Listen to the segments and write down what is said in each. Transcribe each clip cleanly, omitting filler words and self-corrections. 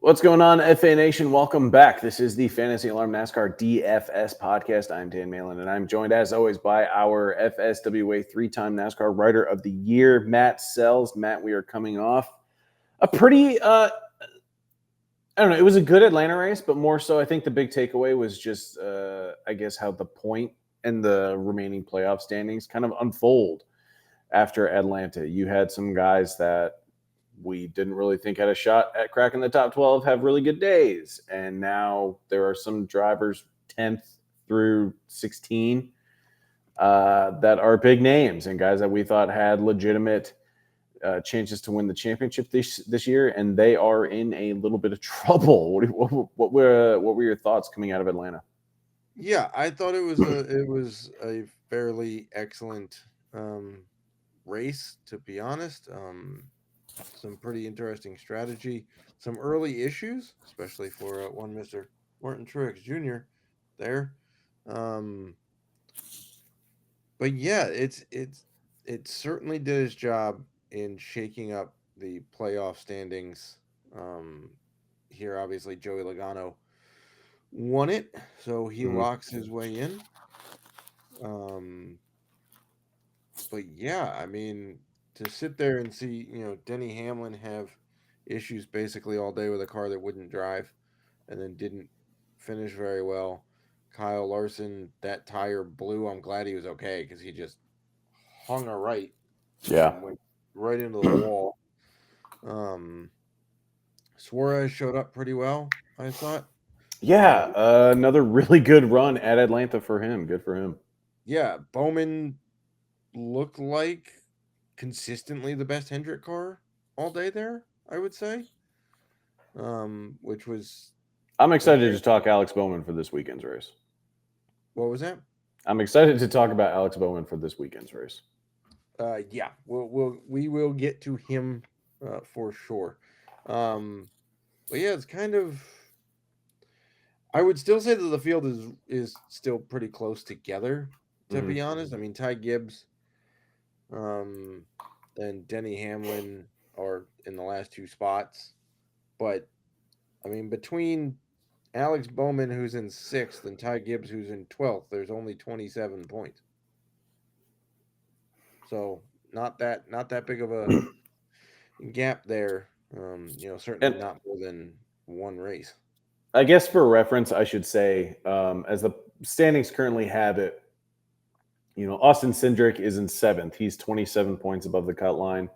What's going on, FA Nation? Welcome back. This is the Fantasy Alarm NASCAR DFS podcast. I'm Dan Malin, and I'm joined, as always, by our FSWA three-time NASCAR Writer of the Year, Matt Selz. Matt, we are coming off a pretty, I don't know, it was a good Atlanta race, but more so, I think the big takeaway was just, I guess, how the point and the remaining playoff standings kind of unfold after Atlanta. You had some guys that we didn't really think had a shot at cracking the top 12 have really good days. And now there are some drivers 10th through 16 that are big names and guys that we thought had legitimate chances to win the championship this year. And they are in a little bit of trouble. What were your thoughts coming out of Atlanta? Yeah, I thought it was a fairly excellent race, to be honest. Some pretty interesting strategy, some early issues, especially for one Mr. Martin Truex Jr. there. Um, but yeah, it certainly did its job in shaking up the playoff standings. Here, obviously, Joey Logano won it, so he locks his way in. Um, but yeah, I mean, to sit there and see, Denny Hamlin have issues basically all day with a car that wouldn't drive and then didn't finish very well. Kyle Larson, that tire blew. I'm glad he was okay because he just hung a right Yeah. and went right into the wall. Um, Suarez showed up pretty well, I thought. Yeah. Another really good run at Atlanta for him. Good for him. Yeah, Bowman looked like consistently the best Hendrick car all day there, I would say. Which was I'm a excited very, to talk Alex Bowman for this weekend's race. what was that? I'm excited to talk about Alex Bowman for this weekend's race. Yeah, we will get to him for sure. Um, but yeah, it's kind of. I would still say that the field is still pretty close together. To Mm-hmm. be honest, I mean Ty Gibbs, um, and Denny Hamlin are in the last two spots, but I mean between Alex Bowman, who's in sixth, and Ty Gibbs, who's in 12th, there's only 27 points. So not that big of a gap there. Certainly And not more than one race. I guess for reference, I should say, as the standings currently have it, Austin Cindric is in seventh. He's 27 points above the cut line.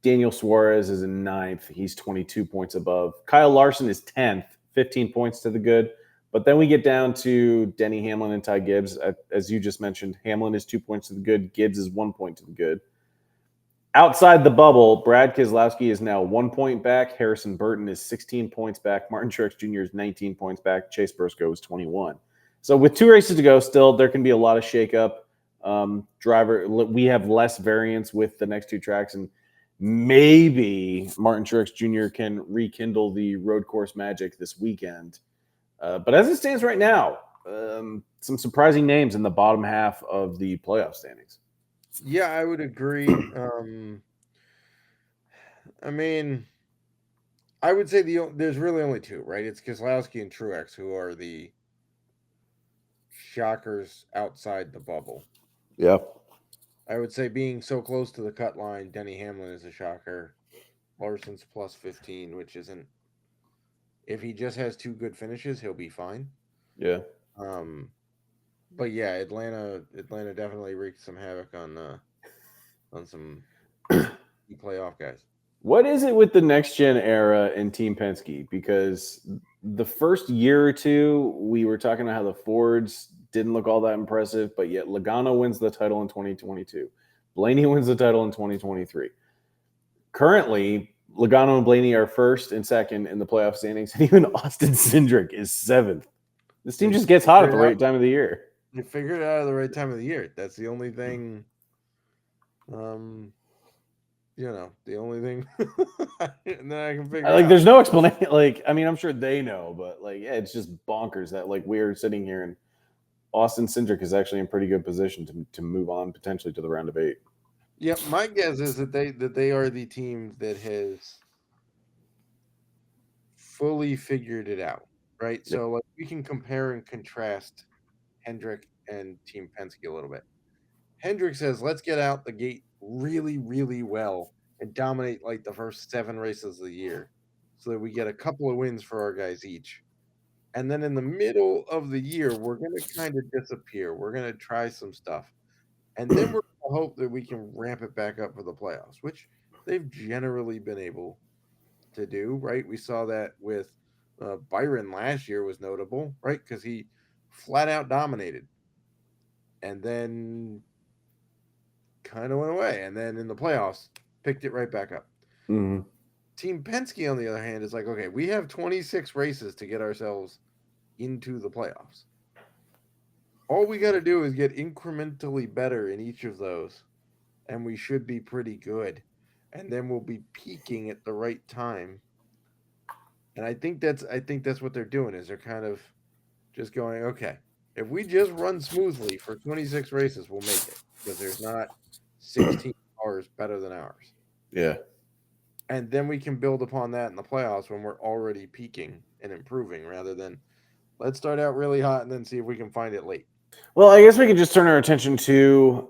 Daniel Suarez is in ninth. He's 22 points above. Kyle Larson is 10th, 15 points to the good. But then we get down to Denny Hamlin and Ty Gibbs. As you just mentioned, Hamlin is 2 points to the good. Gibbs is 1 point to the good. Outside the bubble, Brad Keselowski is now 1 point back. Harrison Burton is 16 points back. Martin Truex Jr. is 19 points back. Chase Briscoe is 21. So with 2 races to go, still there can be a lot of shakeup. We have less variance with the next 2 tracks, and maybe Martin Truex Jr. can rekindle the road course magic this weekend. But as it stands right now, some surprising names in the bottom half of the playoff standings. Yeah, I would agree. I mean, I would say there's really only two, right? It's Keselowski and Truex who are the shockers outside the bubble. Yep. I would say being so close to the cut line, Denny Hamlin is a shocker. Larson's plus 15, which isn't. If he just has 2 good finishes, he'll be fine. Yeah. Um, but yeah, Atlanta definitely wreaked some havoc on some playoff guys. What is it with the next gen era in Team Penske? Because the first year or two, we were talking about how the Fords didn't look all that impressive, but yet Logano wins the title in 2022. Blaney wins the title in 2023. Currently, Logano and Blaney are first and second in the playoff standings, and even Austin Cindric is seventh. This team just gets hot at the right time of the year. You figured it out at the right time of the year. That's the only thing. The only thing and then I can figure out. There's no explanation. I'm sure they know, but yeah, it's just bonkers that we're sitting here and Austin Cindric is actually in pretty good position to move on potentially to the round of 8. Yep, my guess is that they are the team that has fully figured it out, right? Yep. So like we can compare and contrast Hendrick and Team Penske a little bit. Hendrick says, let's get out the gate really, really well and dominate like the first 7 races of the year so that we get a couple of wins for our guys each. And then in the middle of the year, we're going to kind of disappear. We're going to try some stuff. And then we're going to hope that we can ramp it back up for the playoffs, which they've generally been able to do, right? We saw that with Byron last year was notable, right? Because he flat out dominated and then kind of went away. And then in the playoffs, picked it right back up. Mhm. Team Penske, on the other hand, is like, okay, we have 26 races to get ourselves into the playoffs. All we got to do is get incrementally better in each of those, and we should be pretty good. And then we'll be peaking at the right time. And I think that's what they're doing is they're kind of just going, okay, if we just run smoothly for 26 races, we'll make it because there's not 16 cars better than ours. Yeah. And then we can build upon that in the playoffs when we're already peaking and improving rather than let's start out really hot and then see if we can find it late. Well, I guess we can just turn our attention to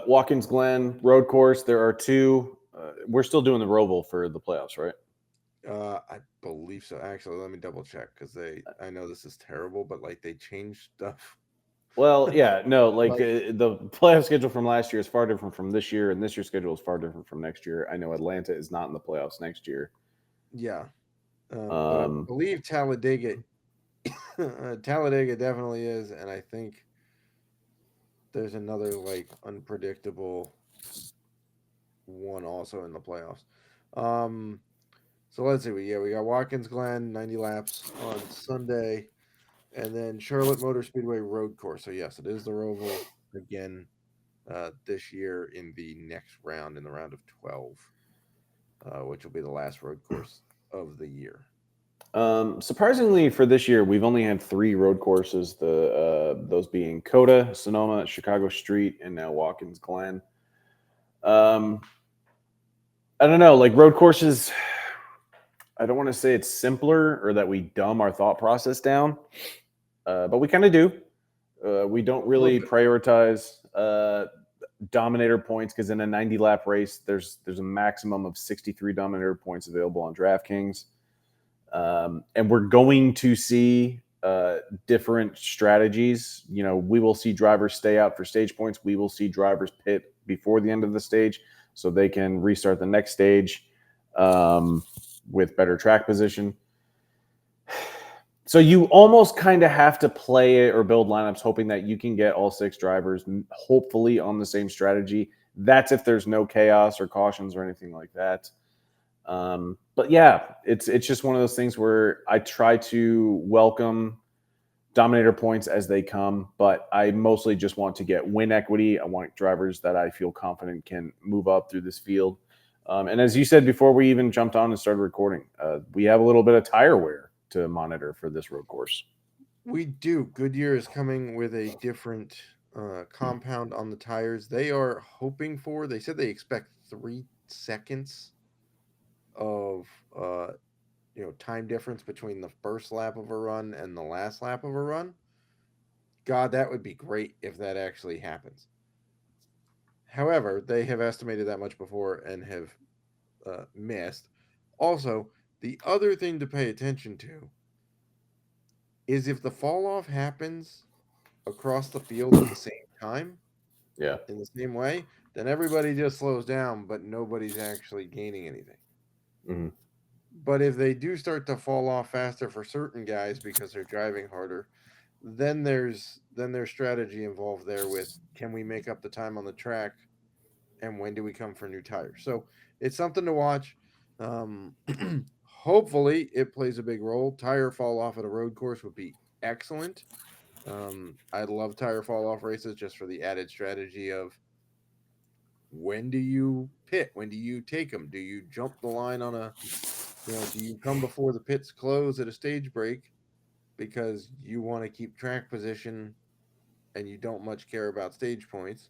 Watkins Glen road course. There are two. We're still doing the Roval for the playoffs, right? I believe so. Actually, let me double check because I know this is terrible, but like they changed stuff. Well, yeah, no, like Like, the playoff schedule from last year is far different from this year, and this year's schedule is far different from next year. I know Atlanta is not in the playoffs next year. yeah, but I Um, believe Talladega, Talladega definitely is, and I think there's another like unpredictable one also in the playoffs. Um, so let's see. We got Watkins Glen 90 laps on Sunday, and then Charlotte Motor Speedway Road Course. So yes, it is the Roval again this year in the next round, in the round of 12, which will be the last road course of the year. surprisingly, for this year, we've only had 3 road courses. Those being Coda, Sonoma, Chicago Street, and now Watkins Glen. Um, I don't know, like road courses. I don't want to say it's simpler or that we dumb our thought process down, but we kind of do. We don't A little really bit. prioritize dominator points because in a 90 lap race, there's a maximum of 63 dominator points available on DraftKings, and we're going to see different strategies. You know, we will see drivers stay out for stage points. We will see drivers pit before the end of the stage so they can restart the next stage with better track position. So you almost kind of have to play it or build lineups hoping that you can get all 6 drivers hopefully on the same strategy. That's if there's no chaos or cautions or anything like that. But yeah, it's just one of those things where I try to welcome dominator points as they come, but I mostly just want to get win equity. I want drivers that I feel confident can move up through this field. And as you said before we even jumped on and started recording, we have a little bit of tire wear to monitor for this road course. We do. Goodyear is coming with a different compound on the tires. They are hoping for. They said they expect 3 seconds of time difference between the first lap of a run and the last lap of a run. God, that would be great if that actually happens. However, they have estimated that much before and have missed. Also, the other thing to pay attention to is if the fall off happens across the field at the same time Yeah. in the same way, then everybody just slows down, but nobody's actually gaining anything. Mm-hmm. But if they do start to fall off faster for certain guys because they're driving harder, then there's strategy involved there with can we make up the time on the track and when do we come for new tires? So it's something to watch. Um, hopefully it plays a big role. Tire fall off at a road course would be excellent. I love tire fall off races just for the added strategy of when do you pit? When do you take them? Do you jump the line on do you come before the pits close at a stage break because you want to keep track position and you don't much care about stage points?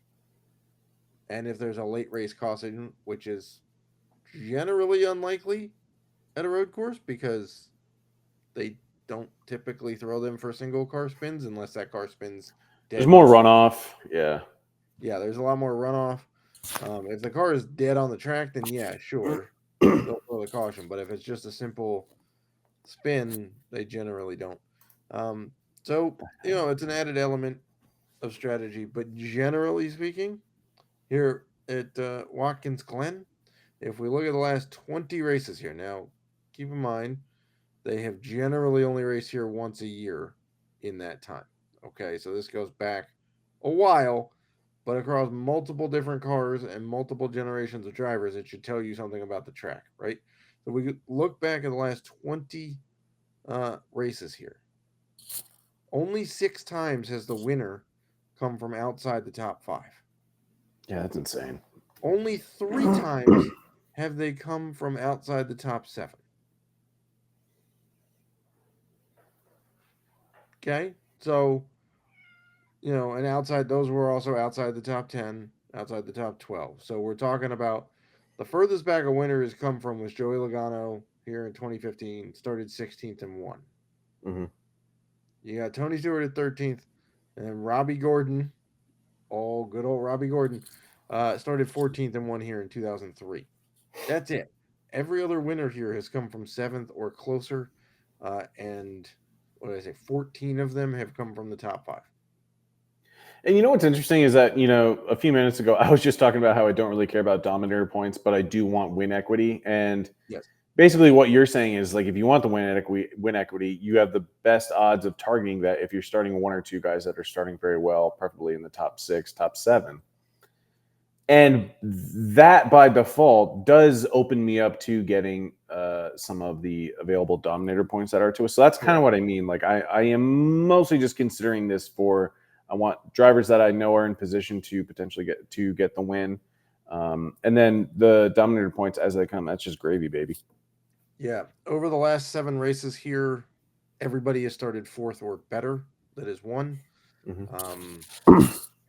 And if there's a late race caution, which is generally unlikely at a road course because they don't typically throw them for single car spins unless that car spins dead. There's more runoff. Yeah. Yeah, there's a lot more runoff. If the car is dead on the track, then yeah, sure, they'll throw the caution. But if it's just a simple spin, they generally don't. So it's an added element of strategy. But generally speaking, here at Watkins Glen, if we look at the last 20 races here, now keep in mind they have generally only raced here once a year in that time. Okay, so this goes back a while, but across multiple different cars and multiple generations of drivers, it should tell you something about the track, right? So we could look back at the last 20 races here. Only 6 times has the winner come from outside the top 5. Yeah, that's insane. Only 3 times have they come from outside the top 7. Okay, so and outside those were also outside the top 10, outside the top 12. So we're talking about the furthest back a winner has come from was Joey Logano here in 2015, started 16th and won. Mm-hmm. You got Tony Stewart at 13th, and Robbie Gordon, good old Robbie Gordon, started 14th and won here in 2003. That's it. Every other winner here has come from 7th or closer, and what did I say? 14 of them have come from the top 5. And what's interesting is that, a few minutes ago, I was just talking about how I don't really care about dominator points, but I do want win equity. And yes, basically what you're saying is, like, if you want the win equity, you have the best odds of targeting that if you're starting 1 or 2 guys that are starting very well, preferably in the top 6, top 7. And that by default does open me up to getting some of the available dominator points that are to us. So that's kind of what I mean. Like I am mostly just considering this for, I want drivers that I know are in position to potentially get the win. And then the dominator points as they come, that's just gravy, baby. Yeah. Over the last 7 races here, everybody has started 4th or better. That is 1. Mm-hmm.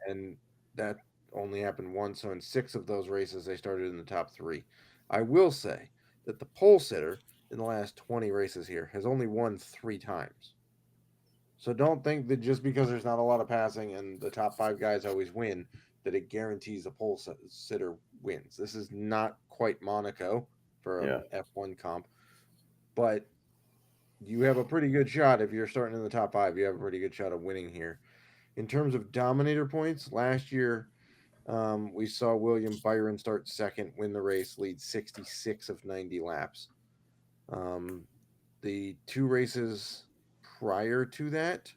And that only happened once. So in 6 of those races, they started in the top 3. I will say that the pole sitter in the last 20 races here has only won 3 times. So don't think that just because there's not a lot of passing and the top 5 guys always win, that it guarantees the pole sitter wins. This is not quite Monaco for an F1 comp, but you have a pretty good shot if you're starting in the top 5. You have a pretty good shot of winning here. In terms of dominator points, last year we saw William Byron start 2nd, win the race, lead 66 of 90 laps. The 2 races prior to that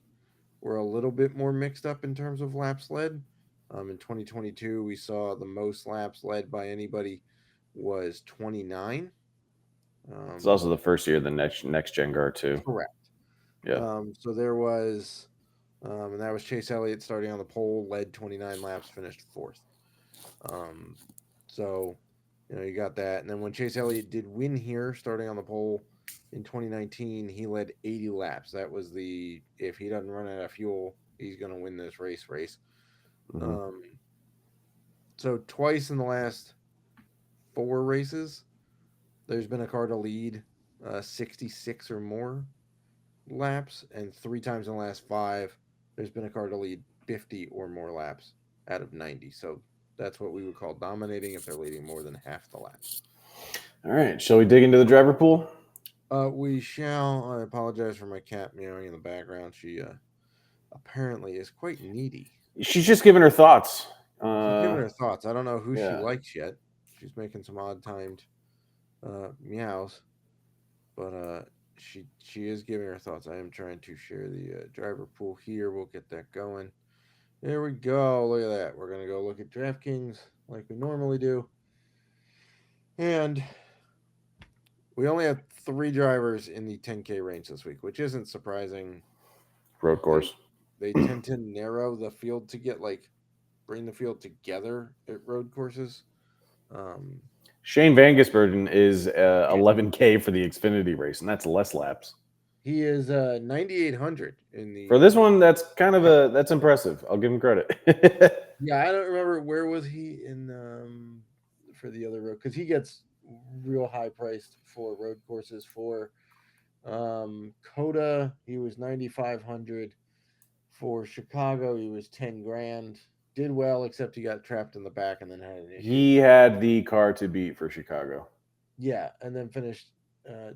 were a little bit more mixed up in terms of laps led. In 2022, we saw the most laps led by anybody was 29. It's also the first year of the next gen car too. Correct. Yeah. So there was, and that was Chase Elliott starting on the pole, led 29 laps, finished 4th. So you got that. And then when Chase Elliott did win here, starting on the pole in 2019, he led 80 laps. That was if he doesn't run out of fuel, he's going to win this race. Mm-hmm. So twice in the last 4 races, there's been a car to lead 66 or more laps, and 3 times in the last 5, there's been a car to lead 50 or more laps out of 90. So that's what we would call dominating if they're leading more than half the laps. All right. Shall we dig into the driver pool? We shall. I apologize for my cat meowing in the background. She apparently is quite needy. She's just giving her thoughts. She's giving her thoughts. I don't know who she yeah. likes yet. She's making some odd timed meows, but she is giving her thoughts. I am trying to share the driver pool here. We'll get that going. There we go. Look at that. We're gonna go look at DraftKings like we normally do, and we only have 3 drivers in the 10K range this week, which isn't surprising. Road course. They tend to narrow the field to get bring the field together at road courses. Shane Van Gisbergen is 11K for the Xfinity race, and that's less laps. He is 9,800 in the. For this one, that's kind of that's impressive. I'll give him credit. Yeah, I don't remember where was he in for the other road, because he gets real high priced for road courses for Coda, he was 9,500. For Chicago, he was 10 grand. Did well, except he got trapped in the back and then had an issue. He had the car to beat for Chicago. Yeah, and then finished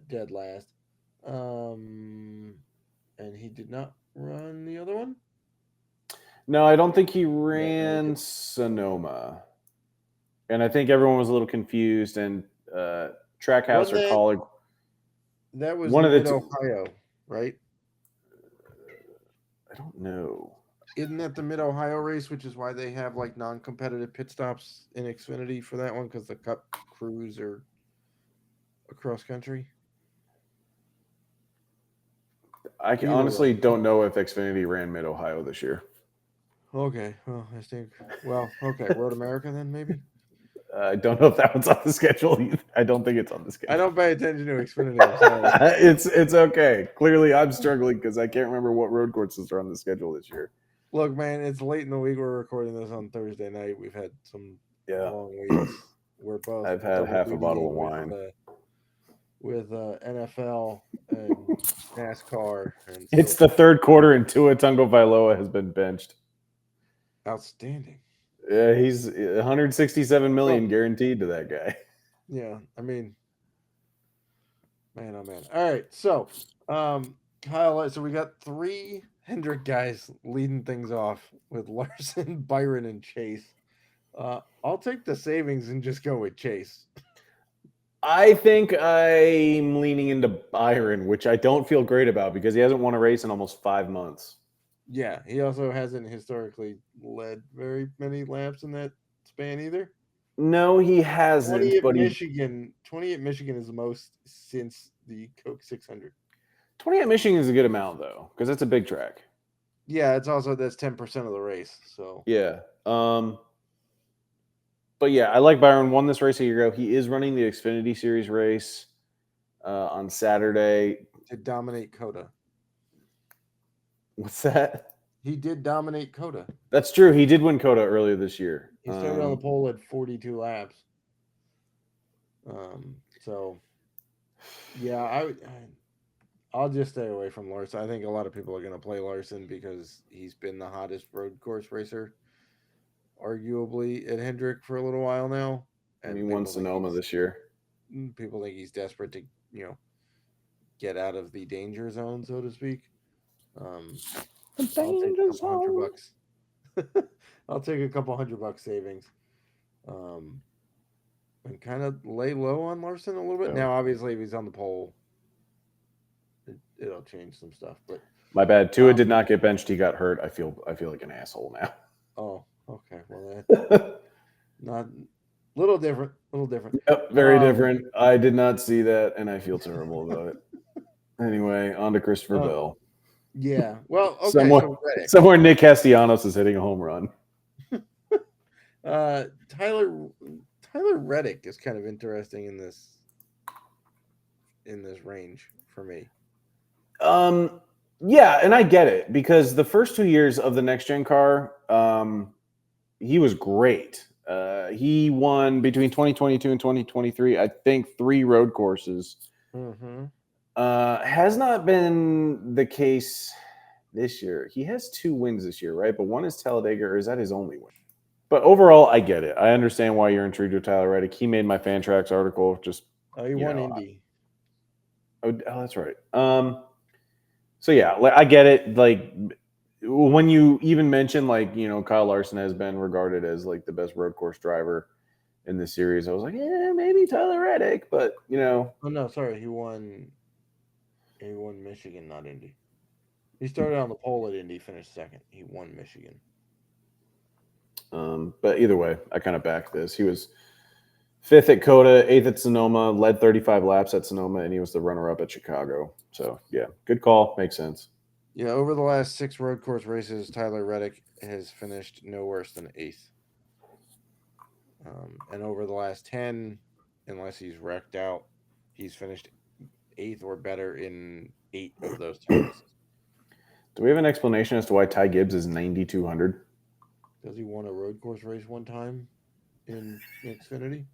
dead last. And he did not run the other one. No, I don't think he no, ran Sonoma. And I think everyone was a little confused. And Trackhouse or Collar. That was one of the Mid-Ohio, right? I don't know. Isn't that the Mid-Ohio race, which is why they have like non-competitive pit stops in Xfinity for that one because the Cup crews are across country? I honestly don't know if Xfinity ran Mid-Ohio this year. Okay, well, I think. Well, okay, Road America then maybe. I don't know if that one's on the schedule either. I don't think it's on the schedule. I don't pay attention to Xfinity. I'm sorry. It's okay. Clearly, I'm struggling because I can't remember what road courses are on the schedule this year. Look, man, it's late in the week. We're recording this on Thursday night. We've had some long weeks. We're both. I've had half a bottle of wine with NFL and NASCAR. And it's the third quarter, and Tua Tagovailoa has been benched. Outstanding. Yeah, he's 167 million guaranteed to that guy. Yeah, I mean, man, oh man. All right, so Kyle, so we got 3 Hendrick guys leading things off with Larson, Byron, and Chase. I'll take the savings and just go with Chase. I think I'm leaning into Byron, which I don't feel great about because he hasn't won a race in almost 5 months. Yeah, he also hasn't historically led very many laps in that span either. No, he hasn't. 20 at Michigan is the most since the Coke 600. 20 at Michigan is a good amount though, because it's a big track. Yeah, that's 10% of the race. So yeah, but yeah, I like Byron. Won this race a year ago. He is running the Xfinity Series race on Saturday to dominate Coda. What's that? He did dominate Coda. That's true. He did win Coda earlier this year. He started on the pole at 42 laps. So, yeah, I'll just stay away from Larson. I think a lot of people are going to play Larson because he's been the hottest road course racer, arguably, at Hendrick for a little while now. And he won Sonoma this year. People think he's desperate to, get out of the danger zone, so to speak. I'll take a couple $100 savings. And kind of lay low on Larson a little bit. Now, obviously, if he's on the pole, it'll change some stuff. But my bad. Tua did not get benched. He got hurt. I feel like an asshole now. Oh, okay. Well, that's not little different. Yep, very different. I did not see that, and I feel terrible about it. Anyway, on to Christopher Bell. Yeah. Well, okay. Somewhere Nick Castellanos is hitting a home run. Tyler Reddick is kind of interesting in this range for me. Yeah, and I get it because the first 2 years of the next gen car, he was great. He won between 2022 and 2023, I think 3 road courses. Mm-hmm. Has not been the case this year. He has 2 wins this year, right? But one is Talladega, or is that his only win? But overall, I get it. I understand why you're intrigued with Tyler Reddick. He made my Fantrax article. Just he won Indy. Oh, that's right. So yeah, I get it. Like when you even mention Kyle Larson has been regarded as like the best road course driver in the series, I was like, yeah, maybe Tyler Reddick, but Oh no, sorry, he won Michigan, not Indy. He started on the pole at Indy, finished second. He won Michigan. But either way, I kind of back this. He was 5th at Coda, 8th at Sonoma, led 35 laps at Sonoma, and he was the runner-up at Chicago. So, yeah, good call. Makes sense. Yeah, over the last 6 road course races, Tyler Reddick has finished no worse than 8th. And over the last 10, unless he's wrecked out, he's finished 8th or better in 8 of those races. Do we have an explanation as to why Ty Gibbs is 9,200? Does he won a road course race one time in Xfinity?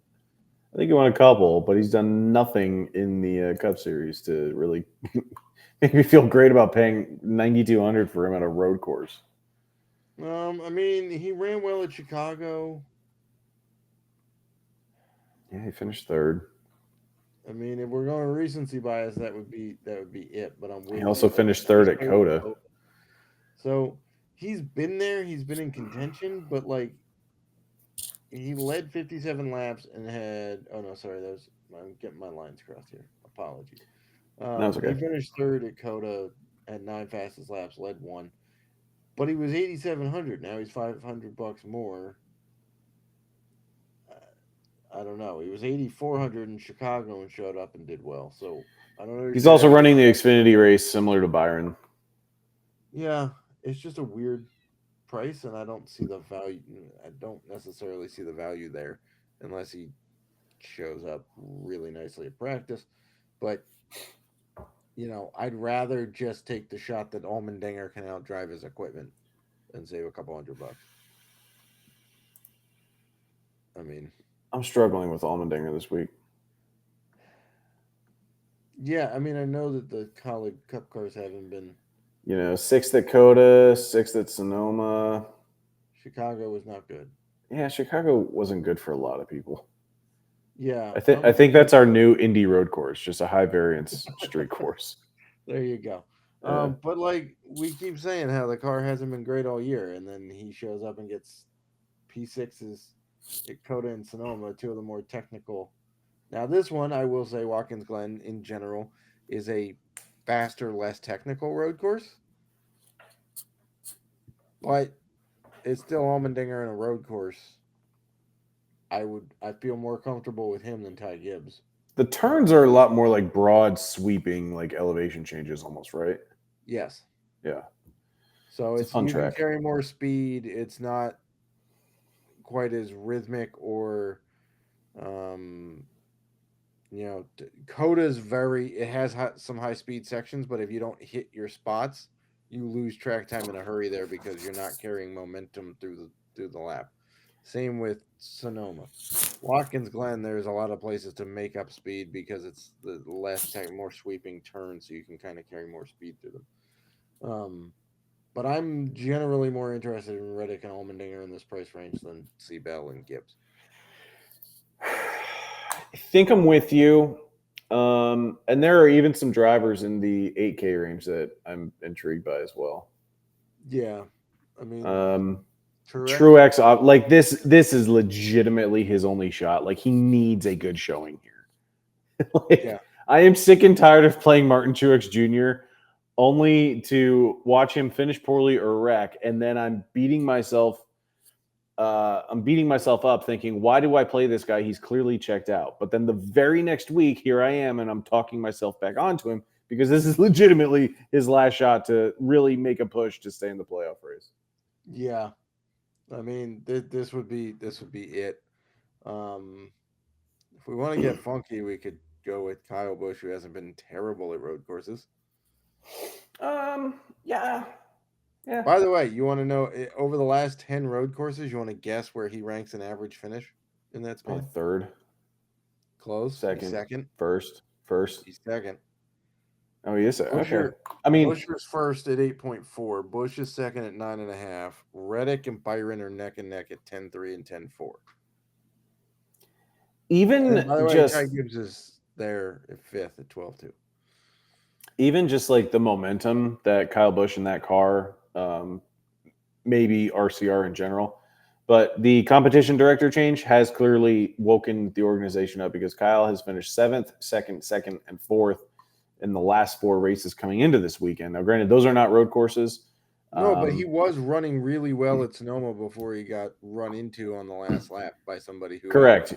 I think he won a couple, but he's done nothing in the Cup Series to really make me feel great about paying $9,200 for him at a road course. I mean, he ran well at Chicago. Yeah, he finished third. I mean, if we're going recency bias, that would be it. But I'm He with also you. finished third at Coda. So he's been there. He's been in contention, but like he led 57 laps and had. Oh no, sorry, I'm getting my lines crossed here. Apologies. That was He okay. finished third at Coda, had 9 fastest laps, led one, but he was 8,700. Now he's $500 more. I don't know. He was 8,400 in Chicago and showed up and did well. So I don't understand. He's also running the Xfinity race similar to Byron. Yeah, it's just a weird price, and I don't see the value. I don't necessarily see the value there unless he shows up really nicely at practice. But I'd rather just take the shot that Allmendinger can outdrive his equipment and save a couple $100. I mean, I'm struggling with Allmendinger this week. yeah, I mean, I know that the College Cup cars haven't been. 6th at Coda, 6th at Sonoma. Chicago was not good. Yeah, Chicago wasn't good for a lot of people. Yeah, I think that's our new Indy road course, just a high variance street course. There you go. Yeah. But like we keep saying how the car hasn't been great all year, and then he shows up and gets P6s at Coda and Sonoma, two of the more technical. Now this one, I will say, Watkins Glen in general is a faster, less technical road course, but it's still Allmendinger in a road course. I feel more comfortable with him than Ty Gibbs. The turns are a lot more like broad, sweeping, like elevation changes almost, right? Yes. Yeah. So It's a fun you track. can carry more speed. It's not quite as rhythmic or Coda's it has some high speed sections, but if you don't hit your spots, you lose track time in a hurry there because you're not carrying momentum through the lap. Same with Sonoma. Watkins Glen, there's a lot of places to make up speed because it's the more sweeping turns, so you can kind of carry more speed through them. But I'm generally more interested in Reddick and Allmendinger in this price range than Seabell and Gibbs. I think I'm with you. And there are even some drivers in the 8K range that I'm intrigued by as well. Yeah. I mean, Truex, like this is legitimately his only shot. Like he needs a good showing here. Yeah. I am sick and tired of playing Martin Truex Jr. only to watch him finish poorly or wreck, and then I'm beating myself up thinking, why do I play this guy? He's clearly checked out. But then the very next week, here I am, and I'm talking myself back onto him because this is legitimately his last shot to really make a push to stay in the playoff race. Yeah. I mean, this would be it. If we want to get funky, we could go with Kyle Busch, who hasn't been terrible at road courses. Yeah. By the way, you want to know over the last 10 road courses, you want to guess where he ranks in average finish in that span? Third. Close. Second. First. He's second. Oh, he is second. Okay. I mean, Buscher's first at 8.4. Busch is second at 9.5. Reddick and Byron are neck and neck at 10.3 and 10.4. Even and by the way, just Ty Gibbs is there at fifth at 12.2. Even just like the momentum that Kyle Busch in that car, maybe RCR in general, but the competition director change has clearly woken the organization up because Kyle has finished 7th, 2nd, and 4th in the last 4 races coming into this weekend. Now, granted, those are not road courses. No, but he was running really well at Sonoma before he got run into on the last lap by somebody who. Correct.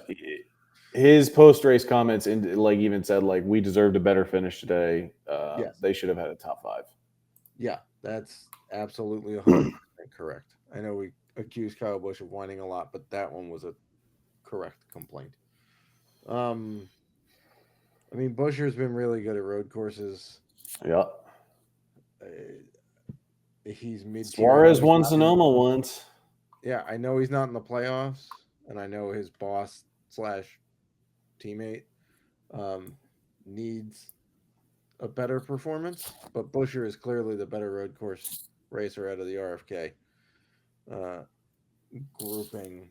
His post-race comments even said we deserved a better finish today. Yes. They should have had a top 5. Yeah, that's absolutely 100% correct. I know we accused Kyle Busch of whining a lot, but that one was a correct complaint. I mean, Buscher's been really good at road courses. Yeah. He's mid-tier. Suarez won Sonoma once. Yeah, I know he's not in the playoffs, and I know his boss / teammate, needs a better performance. But Buescher is clearly the better road course racer out of the RFK grouping.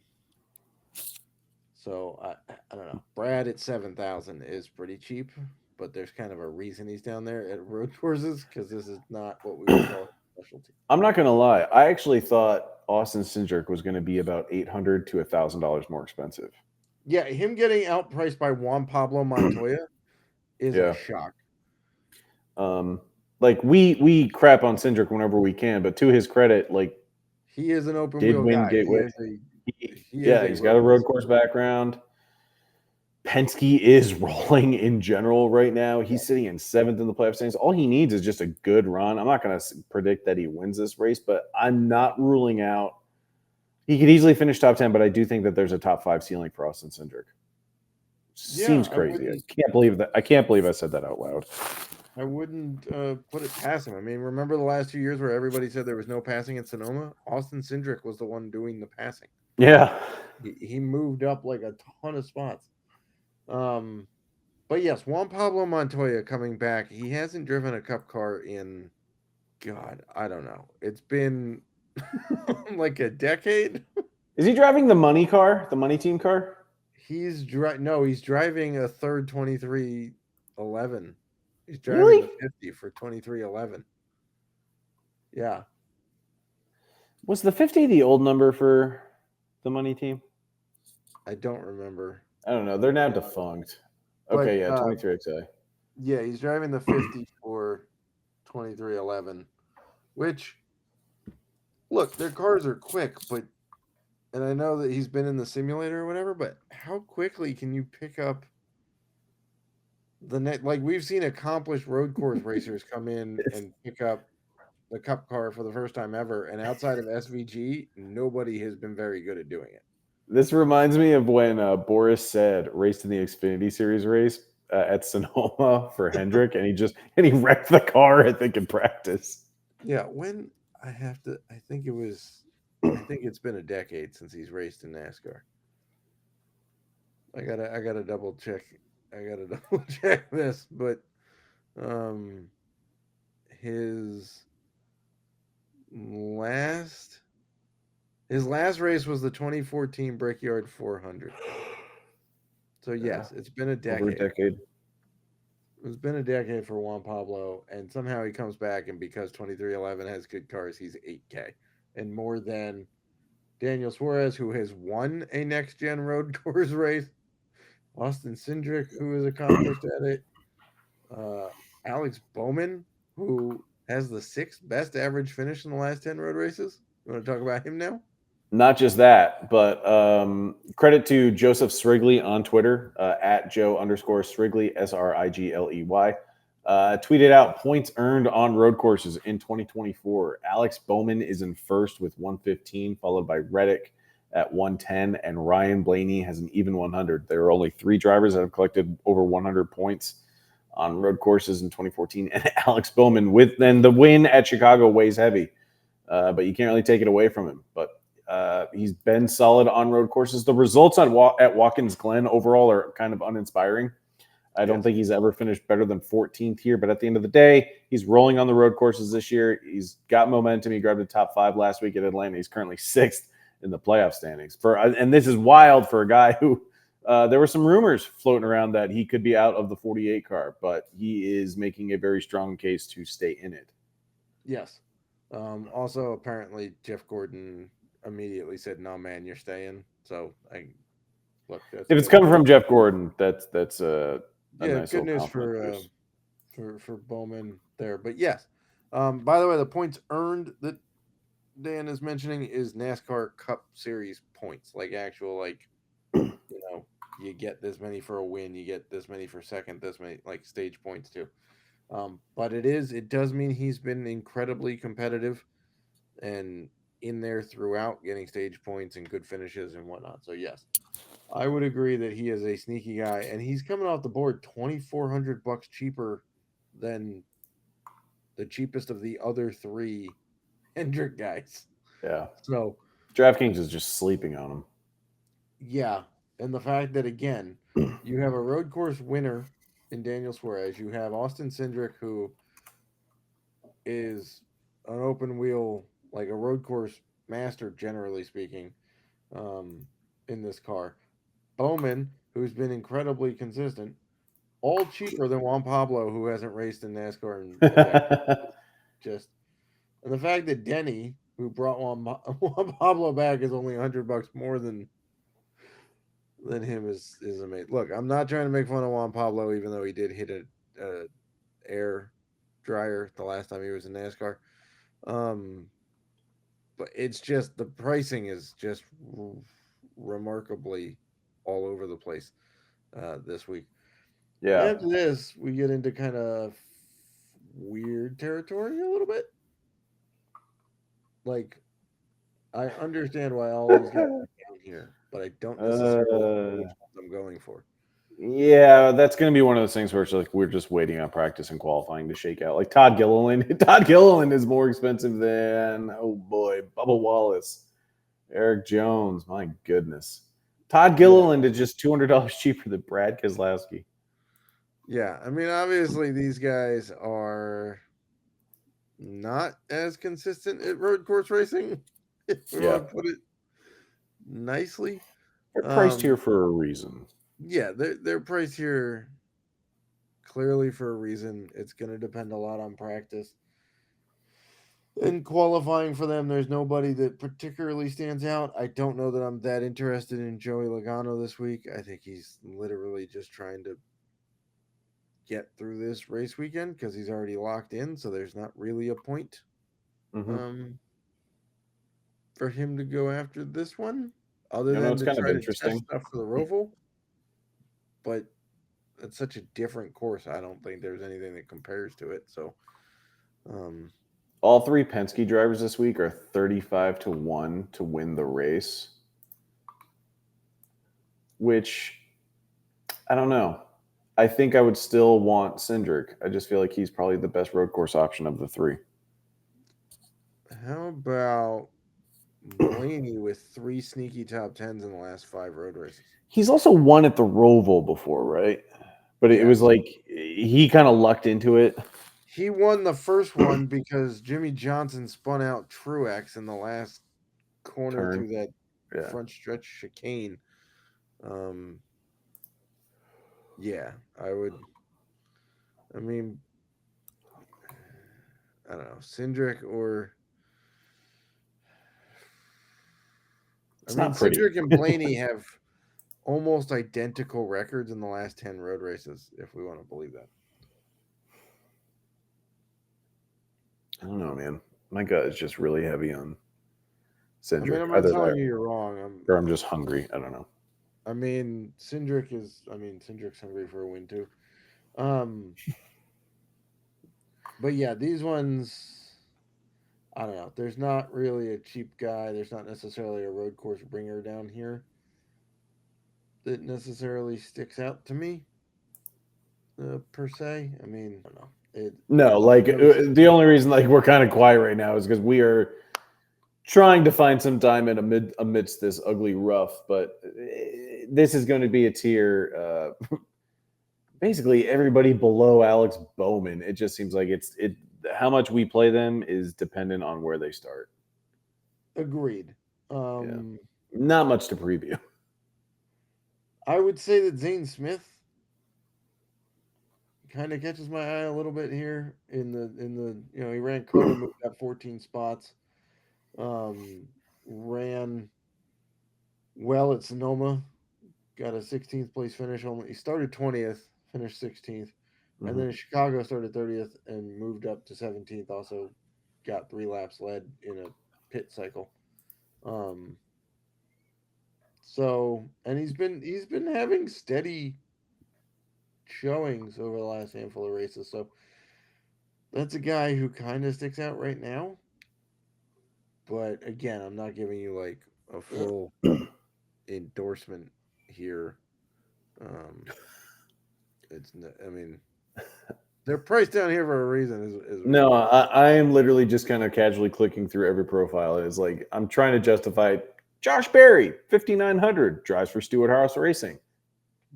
So I don't know. Brad at 7,000 is pretty cheap, but there's kind of a reason he's down there at road courses because this is not what we would call a specialty. I'm not going to lie. I actually thought Austin Cindric was going to be about $800 to $1,000 more expensive. Yeah, him getting outpriced by Juan Pablo Montoya is a shock. Like we crap on Cindric whenever we can, but to his credit, like he is an open did wheel win guy. Gateway. He's got a road course background. Penske is rolling in general right now. He's sitting in 7th in the playoff standings. All he needs is just a good run. I'm not going to predict that he wins this race, but I'm not ruling out. He could easily finish top 10, but I do think that there's a top 5 ceiling for Austin Cindric. Seems crazy. I can't believe that. I can't believe I said that out loud. I wouldn't put it past him. I mean, remember the last 2 years where everybody said there was no passing at Sonoma? Austin Cindric was the one doing the passing. Yeah. He moved up like a ton of spots. But yes, Juan Pablo Montoya coming back. He hasn't driven a cup car in, God, I don't know. It's been like a decade. Is he driving the money car, the money team car? He's driving a third 2311. He's driving the 50 for 2311. Yeah. Was the 50 the old number for the money team? I don't remember. I don't know. They're now defunct. Okay, 23XA. Yeah, he's driving the 50 for 2311, which, look, their cars are quick, but, and I know that he's been in the simulator or whatever, but how quickly can you pick up the net? Like, we've seen accomplished road course racers come in and pick up the cup car for the first time ever, and outside of SVG, nobody has been very good at doing it. This reminds me of when Boris said raced in the Xfinity Series race at Sonoma for Hendrick, and he wrecked the car, I think, in practice. Yeah, I think it's been a decade since he's raced in NASCAR. I gotta double check. I gotta double check this, but his last race was the 2014 Brickyard 400. So yes, it's been a decade. Over a decade. It's been a decade for Juan Pablo, and somehow he comes back, and because 2311 has good cars, he's 8K and more than Daniel Suarez, who has won a next-gen road course race, Austin Cindric, who is accomplished at it, Alex Bowman, who has the 6th best average finish in the last 10 road races. You want to talk about him now? Not just that, but credit to Joseph Srigley on Twitter, at Joe_Srigley, Srigley. Tweeted out points earned on road courses in 2024. Alex Bowman is in first with 115, followed by Reddick at 110, and Ryan Blaney has an even 100. There are only 3 drivers that have collected over 100 points on road courses in 2014, and Alex Bowman, with then the win at Chicago, weighs heavy, but you can't really take it away from him. But he's been solid on road courses. The results at Watkins Glen overall are kind of uninspiring. I don't think he's ever finished better than 14th here, but at the end of the day, he's rolling on the road courses this year. He's got momentum. He grabbed a top 5 last week at Atlanta. He's currently 6th in the playoff standings. And this is wild for a guy who there were some rumors floating around that he could be out of the 48 car, but he is making a very strong case to stay in it. Yes. Also, apparently, Jeff Gordon immediately said, "No, man, you're staying." So, look. If it's coming from Jeff Gordon, that's a nice good news for Bowman there. But yes, by the way, the points earned that Dan is mentioning is NASCAR Cup Series points, like actual, you get this many for a win, you get this many for second, this many like stage points too. But it does mean he's been incredibly competitive and in there throughout, getting stage points and good finishes and whatnot. So yes, I would agree that he is a sneaky guy, and he's coming off the board $2,400 cheaper than the cheapest of the other 3 Hendrick guys. Yeah. So DraftKings is just sleeping on him. Yeah, And the fact that, again, you have a road course winner in Daniel Suarez. You have Austin Cindric, who is an open wheel, like a road course master, generally speaking, in this car. Bowman, who's been incredibly consistent, all cheaper than Juan Pablo, who hasn't raced in NASCAR in decades. Just and the fact that Denny, who brought Juan Pablo back, is only $100 more than him is amazing. Look, I'm not trying to make fun of Juan Pablo, even though he did hit a air dryer the last time he was in NASCAR. But it's just the pricing is just remarkably all over the place this week. Yeah. After this, we get into kind of weird territory a little bit. Like, I understand why all these guys are down here, but I don't necessarily know which ones I'm going for. Yeah, that's going to be one of those things where it's like we're just waiting on practice and qualifying to shake out. Like Todd Gilliland. Todd Gilliland is more expensive than, oh boy, Bubba Wallace, Eric Jones. My goodness. Todd Gilliland is just $200 cheaper than Brad Keselowski. Yeah, I mean, obviously these guys are not as consistent at road course racing, if we want to put it nicely. They're priced here for a reason. Yeah, they're priced here clearly for a reason. It's going to depend a lot on practice. In qualifying for them, there's nobody that particularly stands out. I don't know that I'm that interested in Joey Logano this week. I think he's literally just trying to get through this race weekend because he's already locked in, so there's not really a point for him to go after this one, other than to try to test stuff for the Roval. But it's such a different course. I don't think there's anything that compares to it. So, all three Penske drivers this week are 35-1 to win the race, which I don't know. I think I would still want Cindric. I just feel like he's probably the best road course option of the three. How about Blaney with 3 sneaky top 10s in the last 5 road races? He's also won at the Roval before, right? But it was like he kind of lucked into it. He won the first one because Jimmy Johnson spun out Truex in the last corner through that front stretch chicane. Yeah, I would. I mean, I don't know, Cindric or. Cindric and Blaney have almost identical records in the last 10 road races, if we want to believe that. I don't know, man. My gut is just really heavy on Cindric. I mean, I'm not telling you you're wrong. Or I'm just hungry. I don't know. I mean, Cindric's hungry for a win too. But yeah, these ones, I don't know. There's not really a cheap guy. There's not necessarily a road course bringer down here that necessarily sticks out to me, per se. I mean, I don't know. The only reason we're kind of quiet right now is because we are trying to find some time amidst this ugly rough. But this is going to be a tier. Basically, everybody below Alex Bowman. It just seems like it's how much we play them is dependent on where they start. Agreed. Not much to preview. I would say that Zane Smith kind of catches my eye a little bit here in the he ran COTA, moved up 14 spots, ran well at Sonoma, got a 16th place finish. He started 20th, finished 16th, and then in Chicago started 30th and moved up to 17th. Also got 3 laps led in a pit cycle. So, and he's been having steady showings over the last handful of races. So that's a guy who kind of sticks out right now. But again, I'm not giving you like a full endorsement here. They're priced down here for a reason. No, I am literally just kind of casually clicking through every profile. It's like I'm trying to justify Josh Berry, 5,900, drives for Stewart Haas Racing.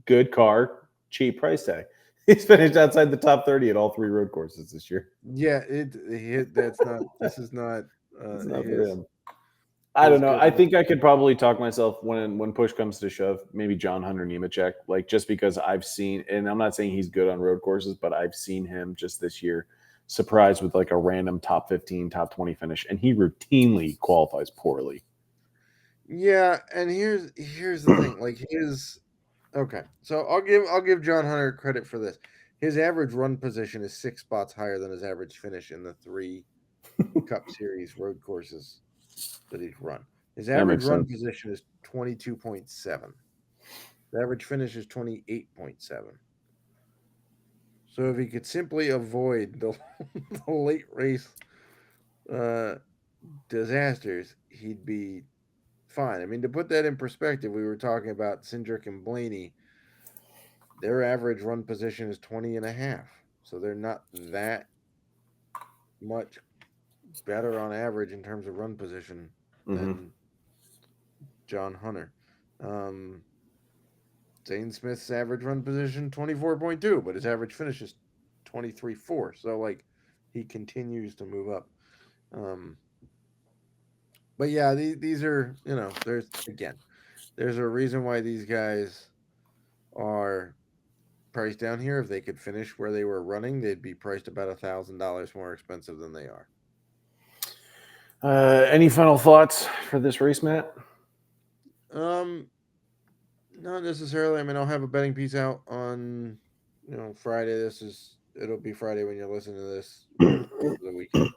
Good car, cheap price tag. He's finished outside the top 30 at all 3 road courses this year. Yeah, that's not. This is not. It's not for His him. I don't know. good I luck. think I could probably talk myself when push comes to shove. Maybe John Hunter Nemechek, like just because I've seen, and I'm not saying he's good on road courses, but I've seen him just this year surprised with like a random top 15, top 20 finish, and he routinely qualifies poorly. Yeah, and here's the thing. Like okay. So I'll give John Hunter credit for this. His average run position is 6 spots higher than his average finish in the 3 Cup Series road courses that he's run. His average makes run sense. position is 22.7. The average finish is 28.7. So if he could simply avoid the late race disasters, he'd be fine. I mean, to put that in perspective, we were talking about Cindric and Blaney. Their average run position is 20.5. So they're not that much better on average in terms of run position than John Hunter. Zane Smith's average run position 24.2, but his average finish is 23.4. So like he continues to move up. But yeah, these are, there's a reason why these guys are priced down here. If they could finish where they were running, they'd be priced about $1,000 more expensive than they are. Any final thoughts for this race, Matt? Not necessarily. I mean, I'll have a betting piece out on, Friday. It'll be Friday when you're listening to this over the weekend.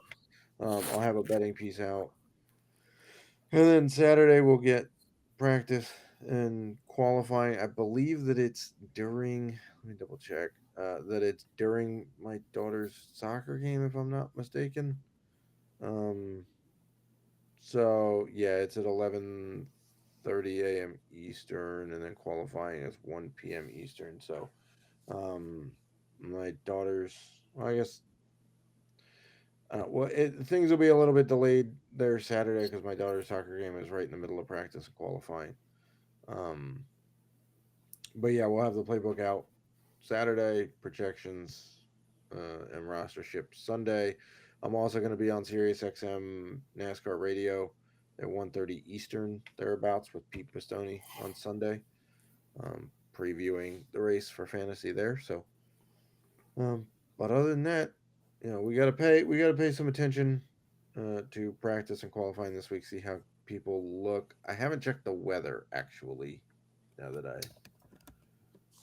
I'll have a betting piece out. And then Saturday we'll get practice and qualifying. I believe that it's during, let me double check, that it's during my daughter's soccer game, if I'm not mistaken. So yeah, it's at 11:30 a.m. Eastern, and then qualifying is 1 p.m. Eastern. So, my daughter's, well, I guess, things will be a little bit delayed there Saturday because my daughter's soccer game is right in the middle of practice and qualifying. But yeah, we'll have the playbook out Saturday, projections, and roster ship Sunday. I'm also going to be on Sirius XM NASCAR Radio at 1:30 Eastern, thereabouts, with Pete Pistone on Sunday, previewing the race for fantasy there. So, but other than that, we got to pay some attention to practice and qualifying this week. See how people look. I haven't checked the weather actually. Now that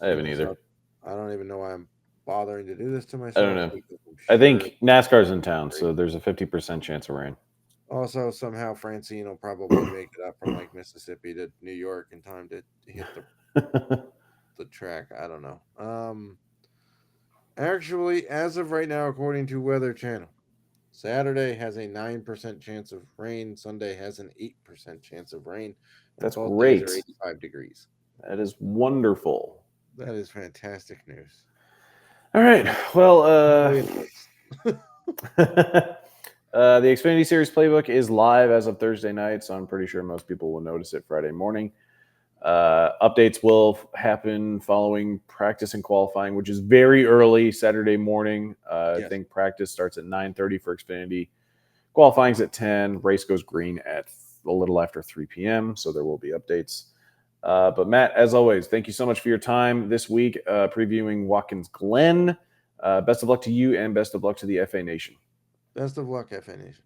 I haven't either. So I don't even know why I'm bothering to do this to myself. I don't know. I think NASCAR's in town, so there's a 50% chance of rain. Also, somehow Francine will probably make it up from like Mississippi to New York in time to hit the track. I don't know. Actually, as of right now, according to Weather Channel, Saturday has a 9% chance of rain. Sunday has an 8% chance of rain. That's both great. Days are 85 degrees. That is wonderful. That is fantastic news. All right. Well, the Xfinity Series playbook is live as of Thursday night, so I'm pretty sure most people will notice it Friday morning. Updates will happen following practice and qualifying, which is very early Saturday morning. Yes. I think practice starts at 9:30 for Xfinity. Qualifying's at 10. Race goes green at a little after 3 p.m., so there will be updates. But Matt, as always, thank you so much for your time this week previewing Watkins Glen. Best of luck to you and best of luck to the FA Nation. Best of luck, FA Nation.